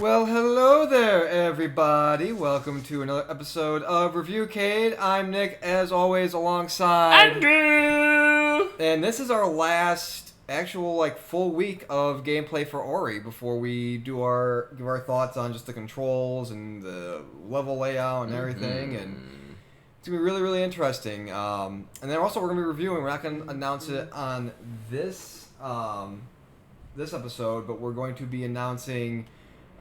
Well, hello there, everybody. Welcome to another episode of Reviewcade. I'm Nick, as always, alongside Andrew! And this is our last actual, full week of gameplay for Ori before we give our thoughts on just the controls and the level layout and everything. And it's gonna be really, really interesting. And then also we're gonna be reviewing. We're not gonna announce it on this episode, but we're going to be announcing.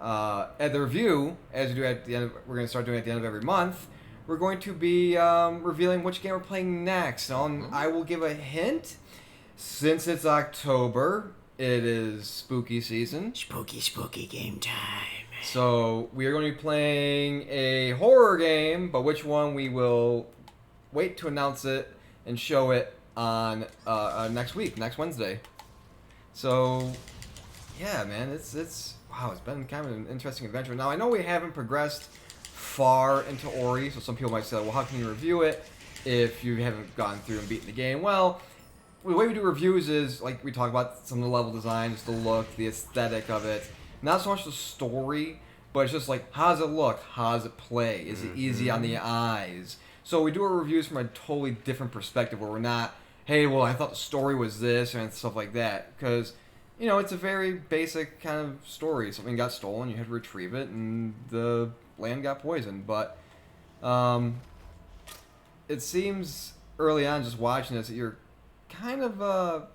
At the review, as we do at the end, we're going to start doing at the end of every month. We're going to be revealing which game we're playing next. I will give a hint. Since it's October, it is spooky season. Spooky game time. So we are going to be playing a horror game, but which one we will wait to announce it and show it on next week, next Wednesday. So, yeah, man, it's. Wow, it's been kind of an interesting adventure. Now, I know we haven't progressed far into Ori, so some people might say, well, how can you review it if you haven't gone through and beaten the game? Well, the way we do reviews is, like, we talk about some of the level designs, the look, the aesthetic of it. Not so much the story, but it's just like, how does it look? How does it play? Is it easy on the eyes? So we do our reviews from a totally different perspective, where we're not, hey, well, I thought the story was this, and stuff like that, because... You know, it's a very basic kind of story. Something got stolen, you had to retrieve it, and the land got poisoned. But it seems early on, just watching this, that you're kind of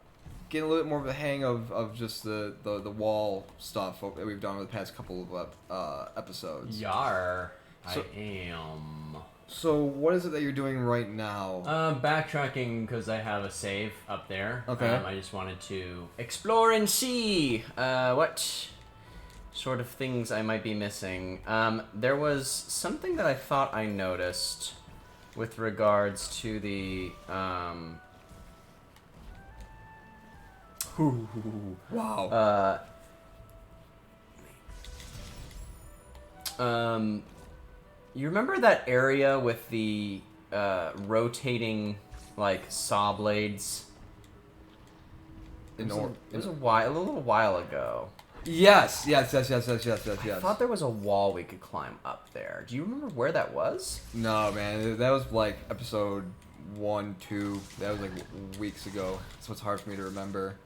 getting a little bit more of a hang of just the wall stuff that we've done over the past couple of episodes. Yar, I am. So what is it that you're doing right now? Backtracking because I have a save up there. Okay. I just wanted to explore and see what sort of things I might be missing. There was something that I thought I noticed with regards to the... Wow. You remember that area with the rotating saw blades? It was a little while ago. Yes. I thought there was a wall we could climb up there. Do you remember where that was? No, man. That was episode 1, 2. That was weeks ago, so it's hard for me to remember.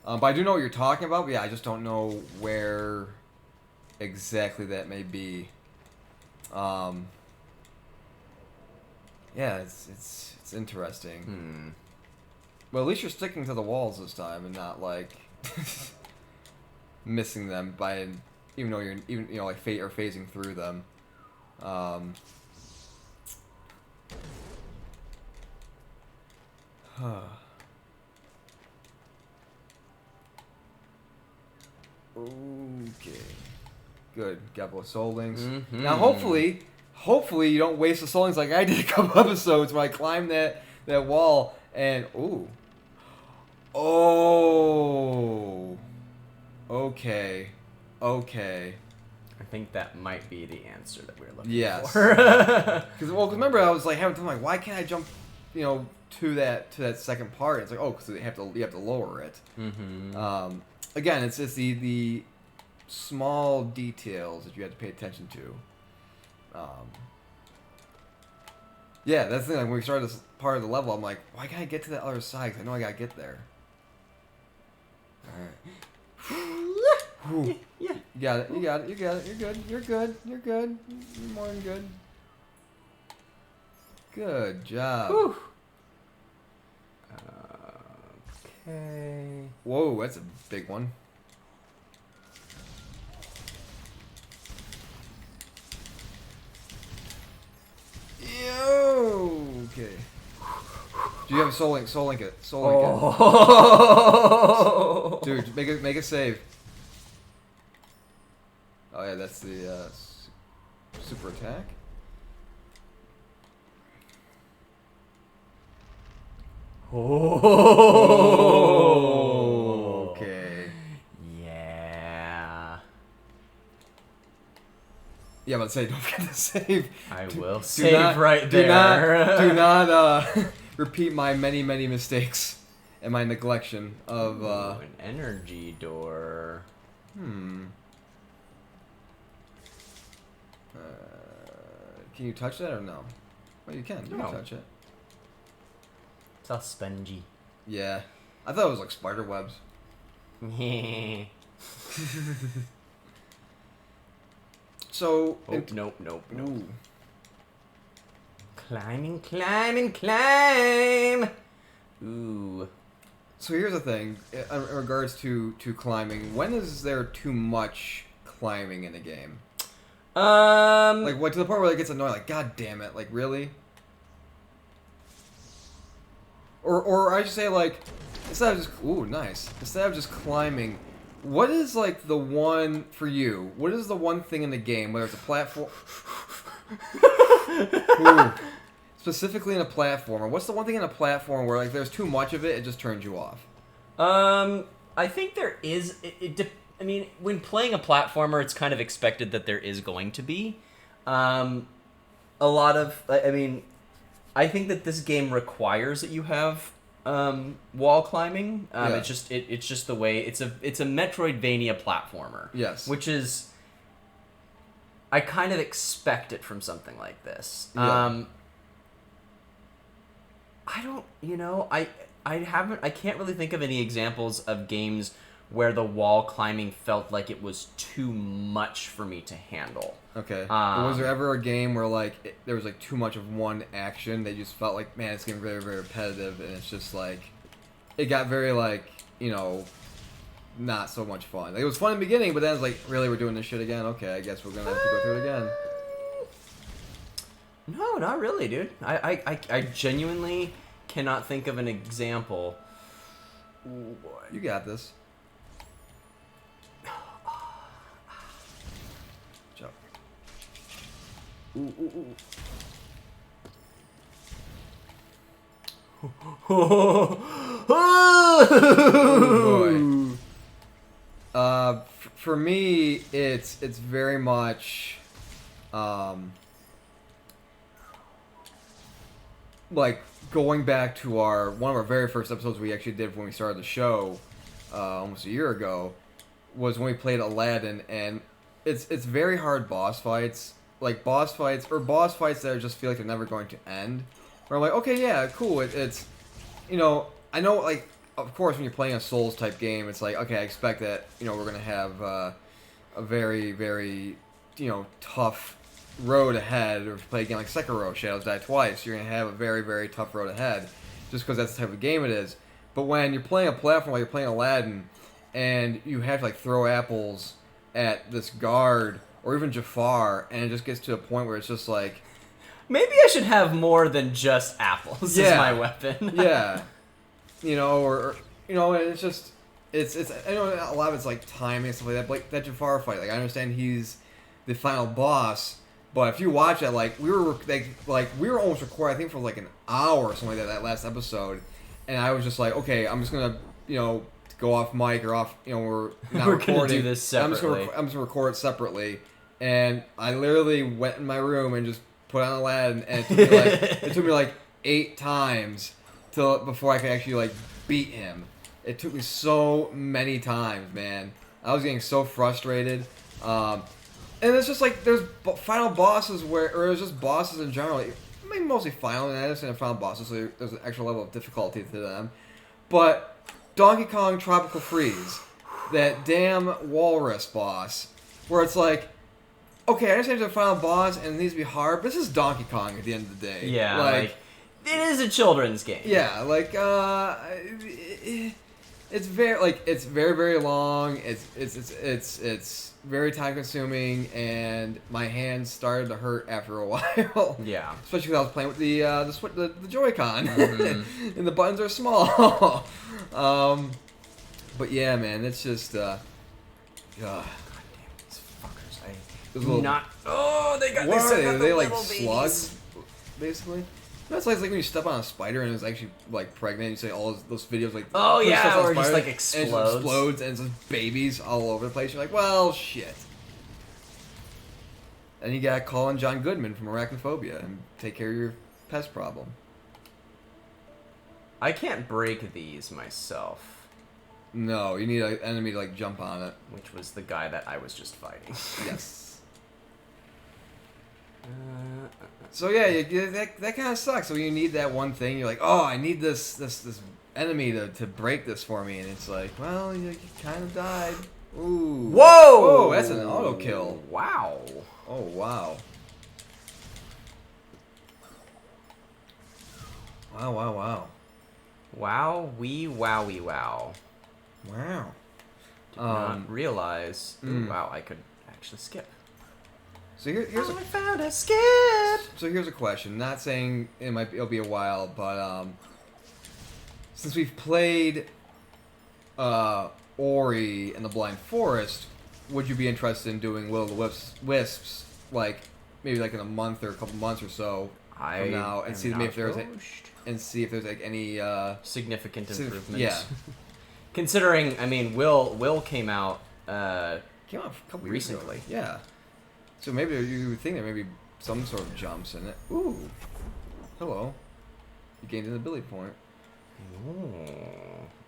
But I do know what you're talking about. But yeah, I just don't know where exactly that may be. Yeah, it's interesting. Well, at least you're sticking to the walls this time and not missing them by even though you're phasing through them. Okay. Good. Got both soul links. Now, hopefully you don't waste the soul links like I did a couple episodes where I climbed that wall and okay. I think that might be the answer that we're looking Yes. for. Because remember I was having to why can't I jump, to that second part? It's because you have to lower it. Again, it's just the small details that you have to pay attention to. Yeah, that's the thing. When we started this part of the level, I'm like, why can't I get to that other side? 'Cause I know I gotta get there. All right. Yeah. You got it. You're good. You're more than good. Good job. Whew. Okay. Whoa, that's a big one. Okay. Do you have a soul link? Soul link it. Dude, make a save. Oh yeah, that's the super attack. Okay. Yeah. Yeah, but say don't forget to save. I will save right there. Do not repeat my many mistakes and my neglection of an energy door. Can you touch that or no? Well, you can. You No. can touch it. It's all spongy. Yeah. I thought it was like spider webs. So... Oh, nope. Ooh. Climbing, climbing, climb! Ooh. So here's the thing, in regards to climbing, when is there too much climbing in a game? Like, what, to the point where it gets annoying, like, god damn it, like, really? Or I should say, like, instead of just, ooh, nice, instead of just climbing, what is, like, the one, for you, what is the one thing in the game, whether it's a platform... Ooh. Specifically in a platformer, what's the one thing in a platform where, like, there's too much of it, it just turns you off? I think there is. I mean, when playing a platformer, it's kind of expected that there is going to be a lot of. I mean, I think that this game requires that you have wall climbing. Yeah. It's just the way it's a Metroidvania platformer. Yes. Which is, I kind of expect it from something like this. Yeah. I don't, I can't really think of any examples of games where the wall climbing felt like it was too much for me to handle. Okay. But was there ever a game where, like, there was, like, too much of one action that you just felt like, man, it's getting very, very repetitive, and it's just, like, it got very, like, not so much fun. Like, it was fun in the beginning, but then it's like, really, we're doing this shit again? Okay, I guess we're gonna have to go through it again. No, not really, dude. I genuinely cannot think of an example. You got this. Jump. Ooh. Oh, boy. For me, it's very much, like, going back to one of our very first episodes we actually did when we started the show, almost a year ago, was when we played Aladdin, and it's very hard boss fights, like boss fights that I just feel like they're never going to end. Where I'm like, okay, yeah, cool. It's, I know, like, of course, when you're playing a Souls type game, it's like, okay, I expect that, we're gonna have a very, very, tough road ahead. Or if you play a game like Sekiro, Shadows Die Twice, you're gonna have a very, very tough road ahead, just because that's the type of game it is. But when you're playing a platform like you're playing Aladdin, and you have to, like, throw apples at this guard or even Jafar, and it just gets to a point where it's just like, maybe I should have more than just apples as my weapon. Yeah. Or and it's just, it's I know a lot of it's like timing and stuff like that, but like that Jafar fight, like, I understand he's the final boss, but if you watch it, like, we were almost recording, I think, for like an hour or something like that last episode, and I was just like, okay, I'm just gonna, go off mic or off, we're not we're recording. Gonna do this separately. I'm just gonna record it separately, and I literally went in my room and just put on Aladdin, and it took me like 8 times before I could actually, like, beat him. It took me so many times, man. I was getting so frustrated. And it's just like, there's final bosses or there's just bosses in general. Maybe mostly final, and I understand final bosses, so there's an extra level of difficulty to them. But Donkey Kong Tropical Freeze, that damn walrus boss, where it's like, okay, I understand there's a final boss and it needs to be hard, but this is Donkey Kong at the end of the day. Yeah, like it is a children's game. Yeah, like, it's very, very long. It's very time consuming, and my hands started to hurt after a while. Yeah, especially because I was playing with the Joy-Con, and the buttons are small. But yeah, man, it's just God damn these fuckers! They got. What are they? got Are the they like little babies. slugs, basically? That's like when you step on a spider and it's actually, like, pregnant. You see all those videos, like, oh yeah, or just like and explodes. and it's just babies all over the place. You're like, well, shit. And you gotta call in John Goodman from Arachnophobia and take care of your pest problem. I can't break these myself. No, you need an enemy to, like, jump on it. Which was the guy that I was just fighting. Yes. So yeah, that kind of sucks. So you need that one thing. You're like, oh, I need this enemy to break this for me, and it's like, well, you kind of died. Ooh. Whoa! Whoa, that's an auto kill. Wow. Oh wow. Wow, wow, wow. Wow, wowie wow. Wow. Did not realize. Ooh, wow, I could actually skip. So here's I found a skip. So here's a question. Not saying it'll be a while, but since we've played Ori and the Blind Forest, would you be interested in doing Will of the Wisps, like maybe like in a month or a couple months or so from now, and see if there's like any significant improvements? Yeah. Considering, I mean, Will came out came out a couple years recently. ago. Yeah. So maybe you would think there may be some sort of jumps in it. Ooh. Hello. You gained an ability point.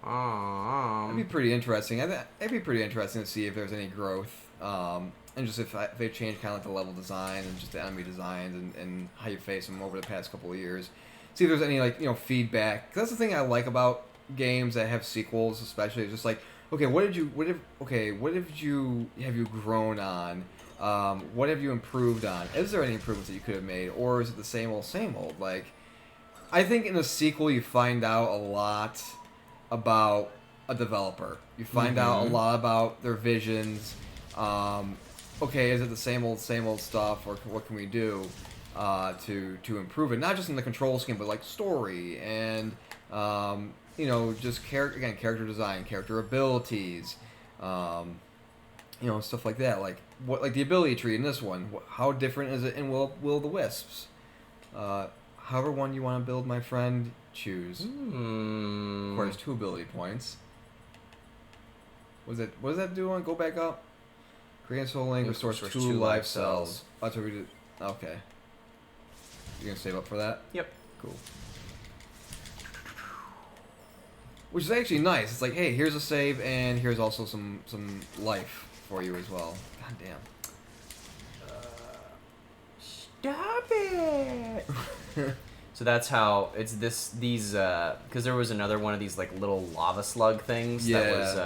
That'd be pretty interesting. It'd be pretty interesting to see if there's any growth, and just if they change kind of like the level design and just the enemy designs and how you face them over the past couple of years. See if there's any feedback. 'Cause that's the thing I like about games that have sequels, especially. It's just like, okay, what have you grown on? What have you improved on? Is there any improvements that you could have made, or is it the same old? Like, I think in a sequel you find out a lot about a developer. You find out a lot about their visions. Okay, is it the same old stuff, or what can we do to improve it? Not just in the control scheme, but like story and just character design, character abilities, stuff like that. Like the ability tree in this one. How different is it in Will of the Wisps? However one you want to build, my friend, choose. Requires 2 ability points. What does that do on Go Back Up? Create Soul Link restores 2 life cells. Oh, that's what we did. Okay. You gonna save up for that? Yep. Cool. Which is actually nice. It's like, hey, here's a save, and here's also some life for you as well. God damn. Stop it! So that's how it's these because there was another one of these like little lava slug things that was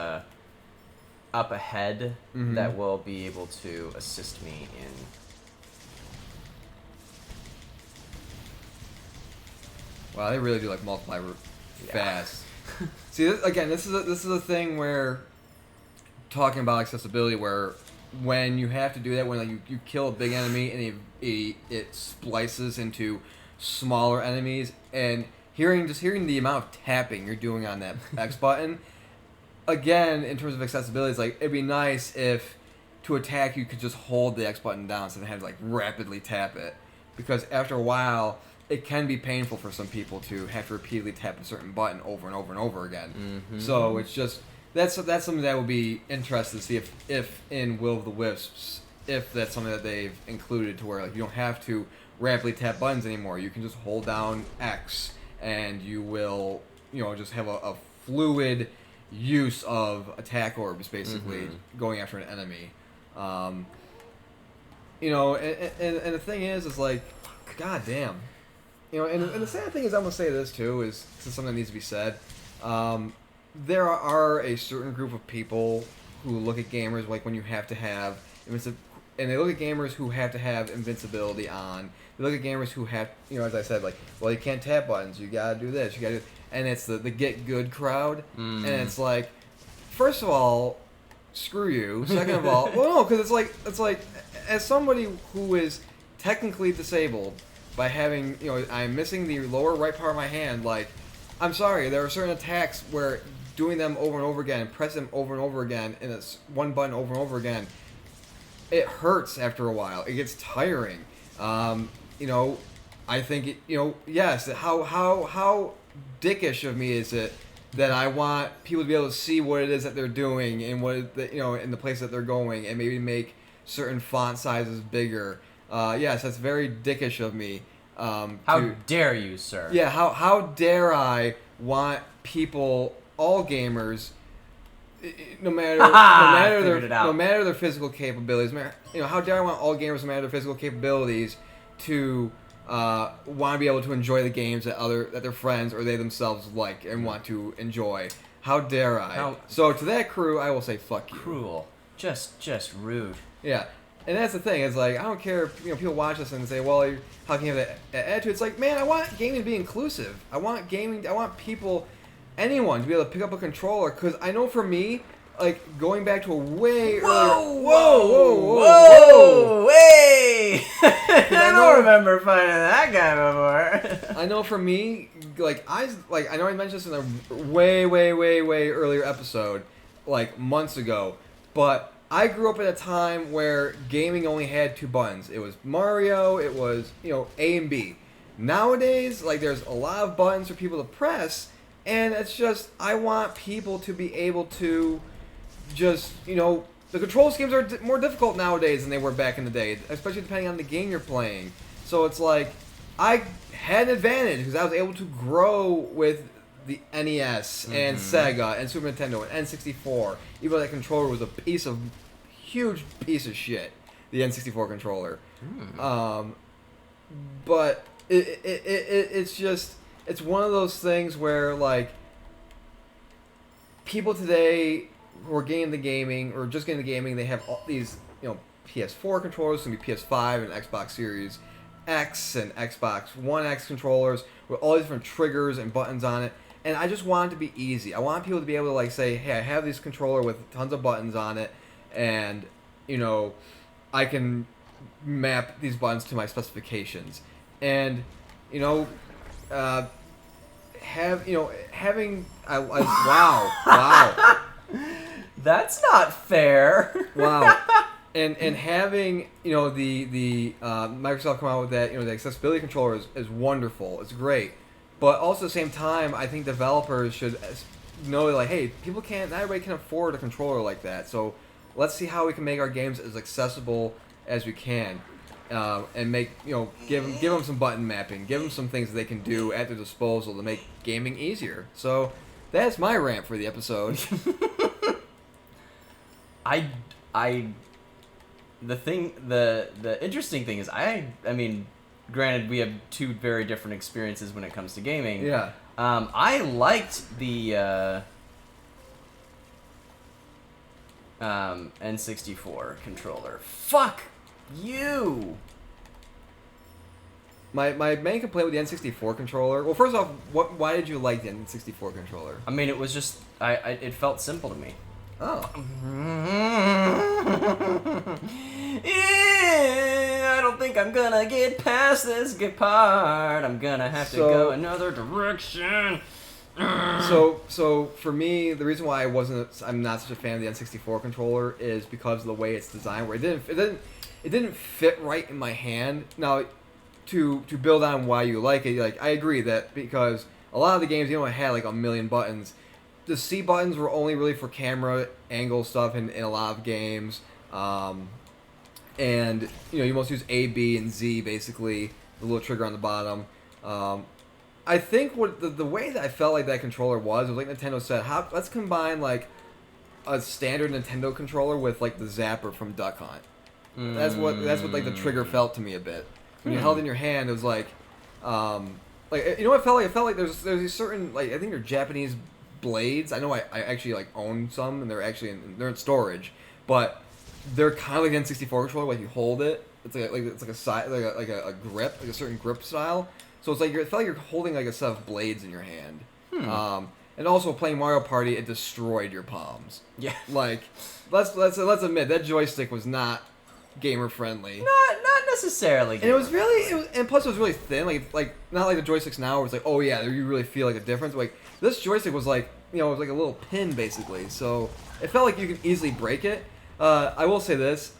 up ahead that will be able to assist me in. Wow, they really do like multiply fast. See, this is a thing where talking about accessibility, where when you have to do that, when you kill a big enemy and it splices into smaller enemies, and hearing the amount of tapping you're doing on that X button, again, in terms of accessibility, it's like it'd be nice if to attack you could just hold the X button down so they have to like rapidly tap it, because after a while it can be painful for some people to have to repeatedly tap a certain button over and over and over again. So it's just that's something that would be interesting to see if in Will of the Wisps, if that's something that they've included to where like you don't have to rapidly tap buttons anymore. You can just hold down X and you will just have a fluid use of attack orbs, basically going after an enemy. And the thing is like, god damn. And the sad thing is, I'm going to say this too, is something that needs to be said. There are a certain group of people who look at gamers like when you have to have, and they look at gamers who have to have invincibility on. They look at gamers who have, as I said, like, well, you can't tap buttons, you gotta do this, you gotta do, and it's the get good crowd, and it's like, first of all, screw you. Second of all, well, no, because it's like, as somebody who is technically disabled by having, I'm missing the lower right part of my hand, like, I'm sorry, there are certain attacks where doing them over and over again, pressing them over and over again, and it's one button over and over again, it hurts after a while. It gets tiring. I think yes. How dickish of me is it that I want people to be able to see what it is that they're doing and what in the place that they're going, and maybe make certain font sizes bigger. Yes, that's very dickish of me. How dare you, sir? Yeah, how dare I want people, all gamers, no matter their physical capabilities, how dare I want all gamers, no matter their physical capabilities, to want to be able to enjoy the games that their friends or they themselves like and want to enjoy. How dare I? So to that crew, I will say fuck you. Cruel. Just rude. Yeah. And that's the thing. It's like, I don't care if people watch this and say, well, how can you have that attitude? It's like, man, I want gaming to be inclusive. I want people, anyone, to be able to pick up a controller. Because I know for me, like, going back to a way earlier... Whoa! Hey! I don't remember finding that guy before. I know for me, I know I mentioned this in a way earlier episode, like, months ago, but... I grew up at a time where gaming only had 2 buttons. It was Mario, it was, A and B. Nowadays, like, there's a lot of buttons for people to press, and it's just, I want people to be able to just, the control schemes are more difficult nowadays than they were back in the day, especially depending on the game you're playing. So it's like, I had an advantage because I was able to grow with the NES and Sega and Super Nintendo and N64, even though that controller was a huge piece of shit, the N64 controller. But it's just, it's one of those things where, like, people today who are getting into gaming or just getting into gaming, they have all these, PS4 controllers, going to be PS5 and Xbox Series X and Xbox One X controllers with all these different triggers and buttons on it. And I just want it to be easy. I want people to be able to, like, say, hey, I have this controller with tons of buttons on it, and, I can map these buttons to my specifications. And, wow. That's not fair. Wow. And having, the Microsoft come out with that, the accessibility controller is wonderful. It's great. But also at the same time, I think developers should know, like, hey, not everybody can afford a controller like that. So let's see how we can make our games as accessible as we can, and make, give them some button mapping, give them some things that they can do at their disposal to make gaming easier. So that's my rant for the episode. The interesting thing is, I mean, granted, we have 2 very different experiences when it comes to gaming. Yeah. I liked the N64 controller. Fuck you! My main complaint with the N64 controller... Well, first off, why did you like the N64 controller? I mean, it was just... it felt simple to me. Oh. I don't think I'm gonna get past this good part. I'm gonna have to go another direction. So for me, the reason why I'm not such a fan of the N64 controller is because of the way it's designed, where it didn't fit right in my hand. Now, to build on why you like it, like, I agree that because a lot of the games, had like a million buttons. The C buttons were only really for camera angle stuff in a lot of games. And, you must use A, B, and Z, basically, the little trigger on the bottom. I think what the way that I felt like that controller was like Nintendo said, let's combine, like, a standard Nintendo controller with, like, the zapper from Duck Hunt. That's what like, the trigger felt to me a bit. When you held it in your hand, it was like, what it felt like? It felt like there's these certain, like, I think they're Japanese blades. I know I actually, like, own some, and they're in storage, but they're kind of like an N64 controller. Like, you hold it, it's like a grip, like a certain grip style. So it's like it felt like you're holding, like, a set of blades in your hand. And also playing Mario Party, it destroyed your palms. Yeah. Like, let's admit that joystick was not gamer friendly. Not necessarily. And and plus it was really thin. Like not like the joysticks now, where it's like, oh yeah, you really feel like a difference. Like, this joystick was like, it was like a little pin basically. So it felt like you could easily break it. I will say this: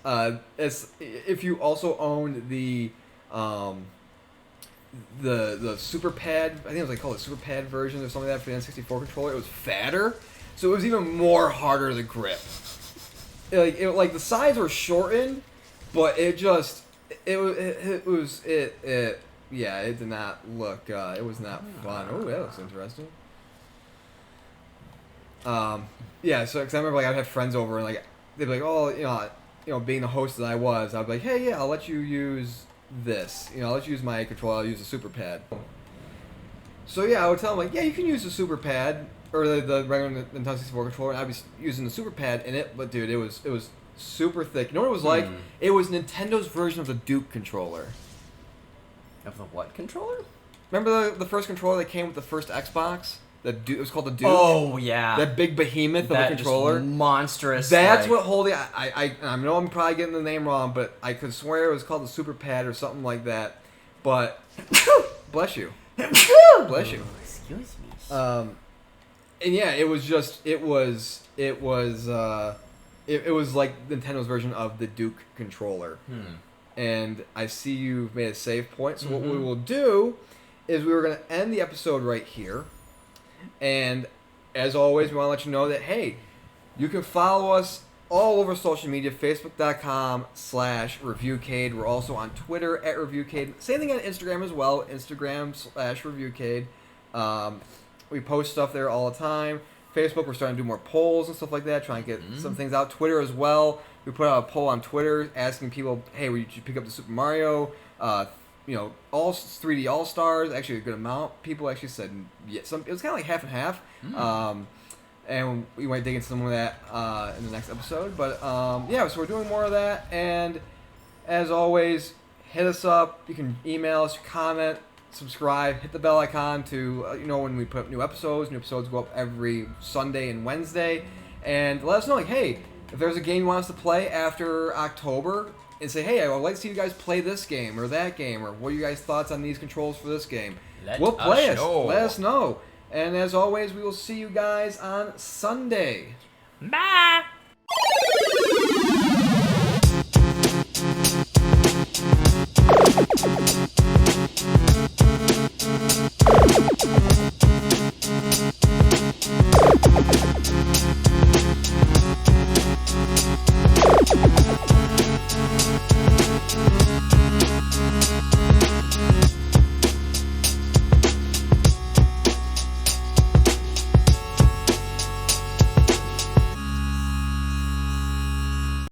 if you also owned the Super Pad, I think it was like called a Super Pad version or something like that for the N64 controller, it was fatter, so it was even more harder to grip. Like the sides were shortened, but it did not look. It was not fun. Oh, that looks interesting. Yeah. So, because I remember, like, I'd have friends over and, like, they'd be like, oh, being the host that I was, I'd be like, hey, yeah, I'll let you use this. You know, let's use my controller. I'll use the super pad. So yeah, I would tell him like, yeah, you can use the super pad or the regular Nintendo 64 controller. And I'd be using the super pad in it, but dude, it was super thick. You know what it was like? It was Nintendo's version of the Duke controller. Of the what controller? Remember the first controller that came with the first Xbox? It was called the Duke. Oh yeah, that big behemoth of a controller. Just monstrous. That's what holding. I know I'm probably getting the name wrong, but I could swear it was called the Super Pad or something like that. But bless you, bless you. Excuse me. And yeah, it was like Nintendo's version of the Duke controller. And I see you've made a save point. So what we will do is we were going to end the episode right here. And as always, we want to let you know that, hey, you can follow us all over social media, facebook.com/Reviewcade. We're also on Twitter @Reviewcade. Same thing on Instagram as well, Instagram/Reviewcade. We post stuff there all the time. Facebook, we're starting to do more polls and stuff like that, trying to get some things out. Twitter as well. We put out a poll on Twitter asking people, hey, would you pick up the Super Mario, all 3D All-Stars? Actually, a good amount. People actually said, yeah, it was kind of like half and half. And we might dig into some of that in the next episode. But, yeah, so we're doing more of that. And as always, hit us up. You can email us, comment, subscribe, hit the bell icon to, when we put up new episodes. New episodes go up every Sunday and Wednesday. And let us know, like, hey, if there's a game you want us to play after October, and say, hey, I would like to see you guys play this game or that game, or what are you guys' thoughts on these controls for this game? We'll play it. Let us know. And as always, we will see you guys on Sunday. Bye!